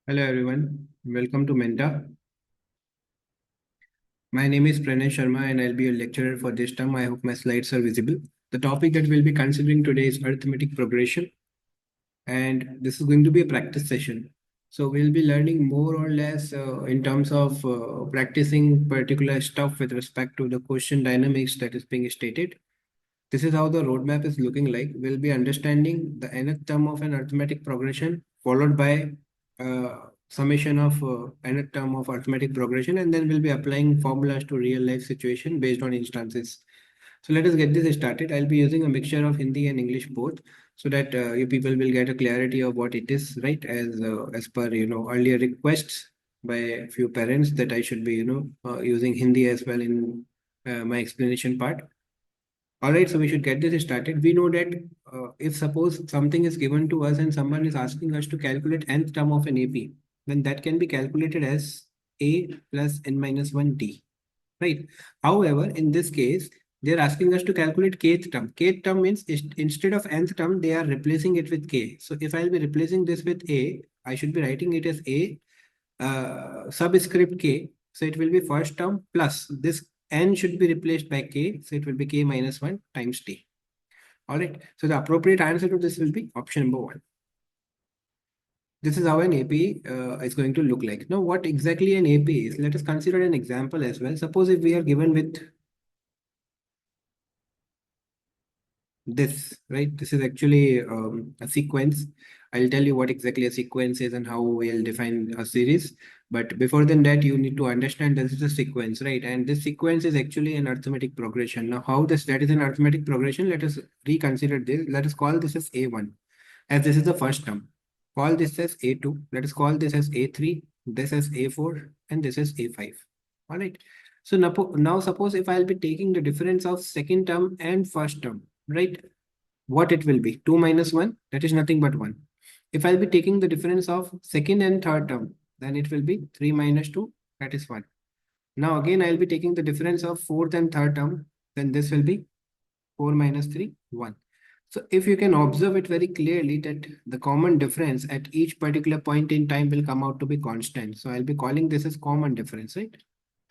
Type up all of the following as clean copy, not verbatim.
Hello everyone, welcome to Mennta. My name is Pranay Sharma and I'll be your lecturer for this term. I hope my slides are visible. The topic that we'll be considering today is arithmetic progression, and this is going to be a practice session. So we'll be learning more or less in terms of practicing particular stuff with respect to the question dynamics that is being stated. This is how the roadmap is looking like. We'll be understanding the nth term of an arithmetic progression, followed by summation of nth term of arithmetic progression, and then we'll be applying formulas to real life situation based on instances. So let us get this started. I'll be using a mixture of Hindi and English both, so that you people will get a clarity of what it is, right? As per earlier requests by a few parents that I should be using Hindi as well in my explanation part. All right, so we should get this started. We know that if suppose something is given to us and someone is asking us to calculate nth term of an AP, then that can be calculated as A plus n minus 1 D, right? However, in this case, they're asking us to calculate kth term. Kth term means instead of nth term, they are replacing it with k. So if I'll be replacing this with A, I should be writing it as A subscript k. So it will be first term plus this n should be replaced by k. So it will be k minus 1 times t. All right. So the appropriate answer to this will be option number 1. This is how an AP is going to look like. Now, what exactly an AP is? Let us consider an example as well. Suppose if we are given with this, right? This is actually a sequence. I'll tell you what exactly a sequence is and how we'll define a series. But before then that, you need to understand this is a sequence, right? And this sequence is actually an arithmetic progression. Now, how that is an arithmetic progression, let us reconsider this. Let us call this as A1, as this is the first term. Call this as A2. Let us call this as A3, this as A4, and this is A5. All right. So now suppose if I'll be taking the difference of second term and first term, right? What it will be? 2 minus 1, that is nothing but 1. If I'll be taking the difference of second and third term, then it will be 3 minus 2, that is 1. Now again, I'll be taking the difference of fourth and third term, then this will be 4 minus 3, 1. So if you can observe it very clearly that the common difference at each particular point in time will come out to be constant. So I'll be calling this as common difference, right?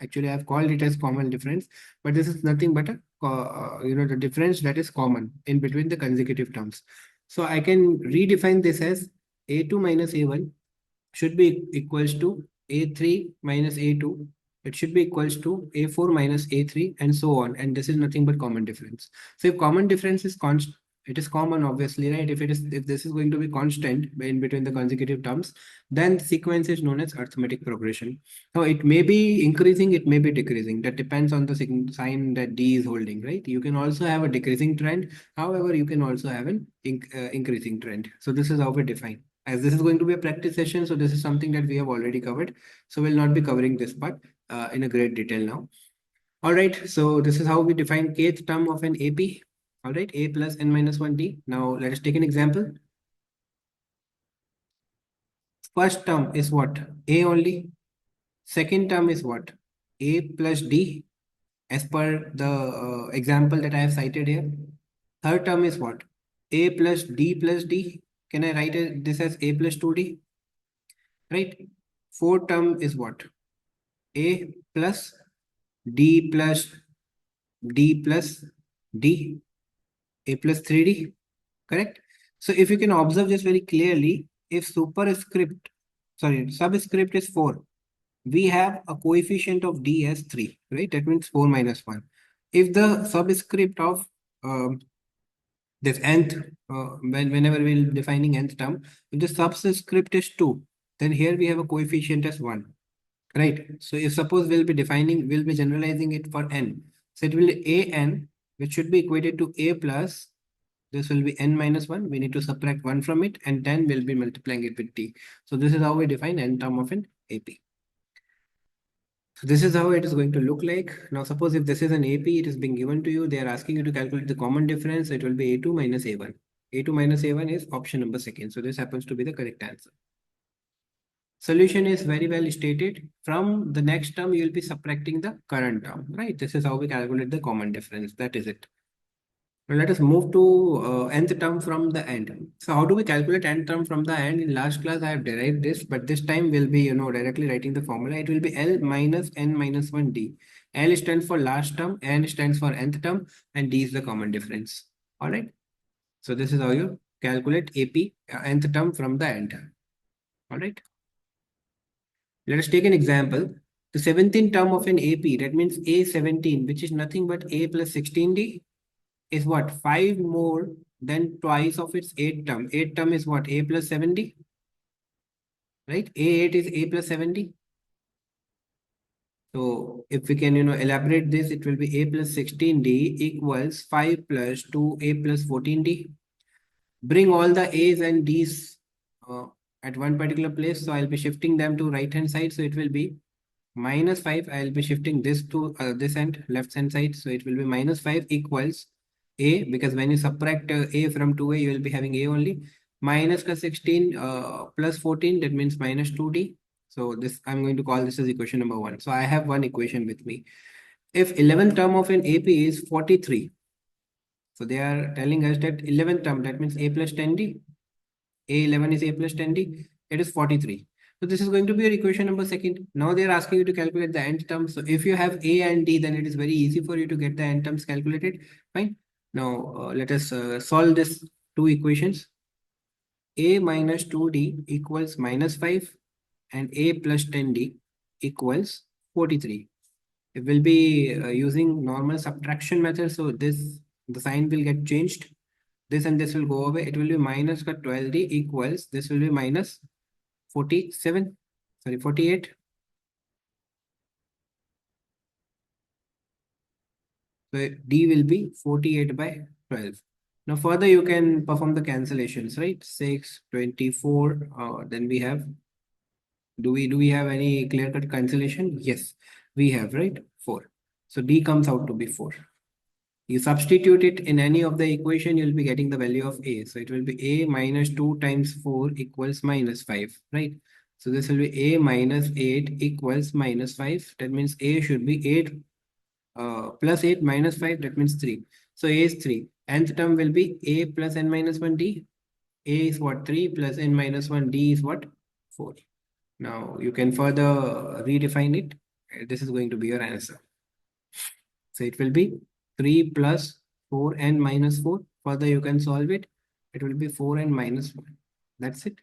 Actually, I've called it as common difference, but this is nothing but the difference that is common in between the consecutive terms. So I can redefine this as A2 minus A1 should be equals to A3 minus A2. It should be equals to A4 minus A3 and so on. And this is nothing but common difference. So if common difference is constant, it is common, obviously, right? If this is going to be constant in between the consecutive terms, then the sequence is known as arithmetic progression. Now it may be increasing, it may be decreasing. That depends on the sign that D is holding, right? You can also have a decreasing trend. However, you can also have an increasing trend. So this is how we define. As this is going to be a practice session, so this is something that we have already covered. So we'll not be covering this part in a great detail now. All right, so this is how we define kth term of an AP. All right, A plus n minus 1D. Now let us take an example. First term is what? A only. Second term is what? A plus D as per the example that I have cited here. Third term is what? A plus D. Can I write this as A plus 2D? Right? Fourth term is what? A plus D plus D plus D. A plus 3D. Correct? So if you can observe this very clearly, if subscript is 4, we have a coefficient of D as 3, right? That means 4 minus 1. If the subscript of this nth, whenever we're defining nth term, if the subscript is 2, then here we have a coefficient as 1, right? So if suppose we'll be generalizing it for n. So it will be an, which should be equated to a plus, this will be n minus 1. We need to subtract 1 from it, and then we'll be multiplying it with t. So this is how we define n term of an AP. So this is how it is going to look like. Now suppose if this is an AP, it is being given to you. They are asking you to calculate the common difference. It will be A2 minus A1. A2 minus A1 is option number second. So this happens to be the correct answer. Solution is very well stated. From the next term, you will be subtracting the current term, right? This is how we calculate the common difference. That is it. Now let us move to nth term from the end. So how do we calculate nth term from the end? In last class I have derived this, but this time we'll be directly writing the formula. It will be L minus n minus 1 d. L stands for last term, n stands for nth term, and d is the common difference. All right. So this is how you calculate AP nth term from the end. All right. Let us take an example. The 17th term of an AP, that means A17, which is nothing but A plus 16D, is what? 5 more than twice of its 8th term. 8th term is what? A plus 70, right? A8 is A plus 70. So if we can, elaborate this, it will be A plus 16D equals 5 plus 2A plus 14D. Bring all the A's and D's uh, at one particular place. So I'll be shifting them to right hand side. So it will be minus 5. I'll be shifting this to this end, left hand side. So it will be minus 5 equals A, because when you subtract A from 2A, you will be having A only. Minus ka 16 plus 14, that means minus 2D. So this, I'm going to call this as equation number 1. So I have one equation with me. If 11th term of an AP is 43, so they are telling us that 11th term, that means A plus 10D. A11 is A plus 10D. It is 43. So this is going to be your equation number second. Now they are asking you to calculate the nth term. So if you have A and D, then it is very easy for you to get the nth terms calculated. Fine. Now let us solve this two equations. A minus 2D equals minus 5 and A plus 10D equals 43. It will be using normal subtraction method. So the sign will get changed. This and this will go away. It will be minus 12D equals, this will be minus 47, sorry, 48. So D will be 48 by 12. Now further you can perform the cancellations, right? 6, 24, then we have, do we have any clear-cut cancellation? Yes, we have, right? 4. So D comes out to be 4. You substitute it in any of the equation, you'll be getting the value of A. So it will be A minus 2 times 4 equals minus 5, right? So this will be A minus 8 equals minus 5. That means A should be 8 plus 8 minus 5. That means 3. So A is 3. Nth term will be A plus n minus 1 D. A is what? 3 plus n minus 1 D is what? 4. Now you can further redefine it. This is going to be your answer. So it will be 3 plus 4n minus 4. Further, you can solve it. It will be 4n minus 1. That's it.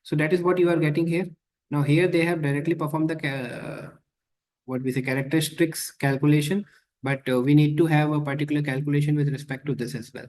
So that is what you are getting here. Now here they have directly performed the what we say characteristics calculation, but we need to have a particular calculation with respect to this as well.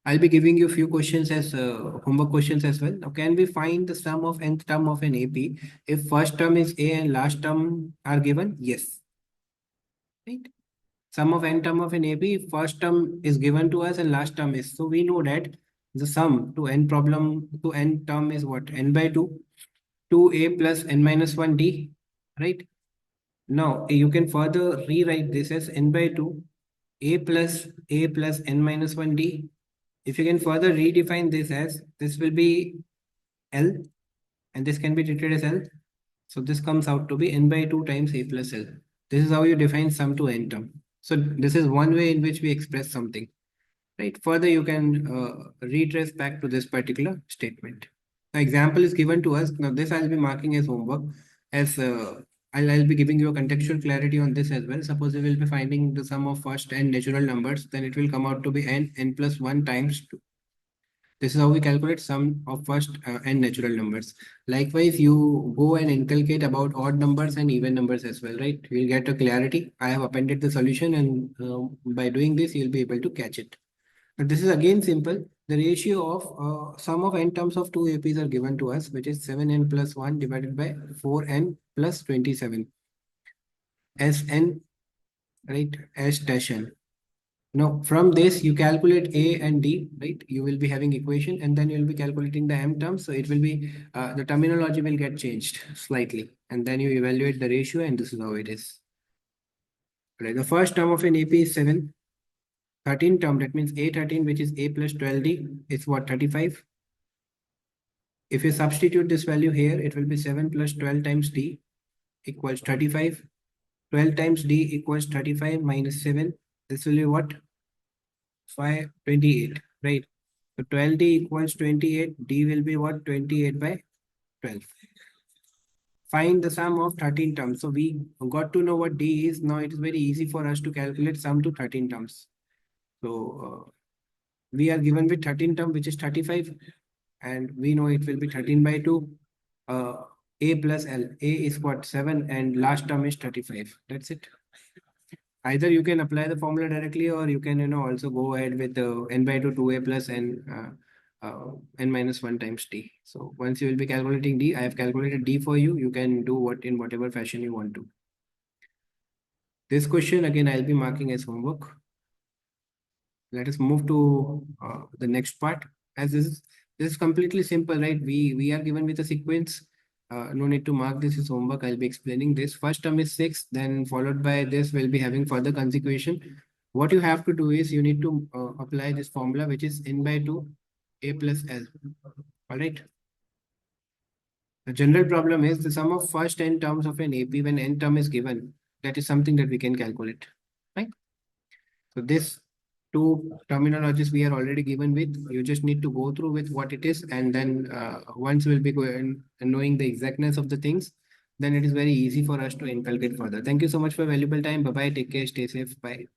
I'll be giving you a few questions as homework questions as well. Now, can we find the sum of nth term of an AP if first term is A and last term are given? Yes. Right? Sum of n term of an AP, first term is given to us and last term is. So we know that the sum to n term is what? N by 2, 2a plus n minus 1d, right? Now you can further rewrite this as n by 2, a plus n minus 1d. If you can further redefine this as, this will be L and this can be treated as L. So this comes out to be n by 2 times a plus L. This is how you define sum to n term. So this is one way in which we express something, right? Further, you can retrace back to this particular statement. The example is given to us. Now this I'll be marking as homework, as I'll be giving you a contextual clarity on this as well. Suppose we will be finding the sum of first n natural numbers, then it will come out to be n plus 1 times 2. This is how we calculate sum of first n natural numbers. Likewise, you go and inculcate about odd numbers and even numbers as well, right? You'll get a clarity. I have appended the solution, and by doing this, you'll be able to catch it. But this is again simple. The ratio of sum of n terms of two APs are given to us, which is 7n plus 1 divided by 4n plus 27. Sn, right? S dash n. Now, from this, you calculate A and D, right? You will be having equation and then you'll be calculating the M terms. So it will be, the terminology will get changed slightly. And then you evaluate the ratio and this is how it is. Right. The first term of an AP is 7. 13 term, that means A13, which is A plus 12D, is what, 35. If you substitute this value here, it will be 7 plus 12 times D equals 35. 12 times D equals 35 minus 7. This will be what? 5, 28, right? So 12D equals 28. D will be what? 28 by 12. Find the sum of 13 terms. So we got to know what D is. Now it is very easy for us to calculate sum to 13 terms. So we are given with 13 term, which is 35. And we know it will be 13 by 2. Uh, A plus L. A is what? 7. And last term is 35. That's it. Either you can apply the formula directly, or you can, also go ahead with the n by 2, 2a plus n minus 1 times d. So once you will be calculating d, I have calculated d for you. You can do what in whatever fashion you want to. This question again, I'll be marking as homework. Let us move to the next part. As this is completely simple, right? We are given with a sequence. No need to mark this as homework. I'll be explaining this. First term is 6, then followed by this, we'll be having further consequation. What you have to do is you need to apply this formula, which is n by 2 a plus l. All right. The general problem is the sum of first n terms of an AP when n term is given. That is something that we can calculate. Right. So this two terminologies we are already given with. You just need to go through with what it is, and then once we'll be going and knowing the exactness of the things, then it is very easy for us to inculcate further. Thank you so much for valuable time. Bye bye. Take care. Stay safe. Bye.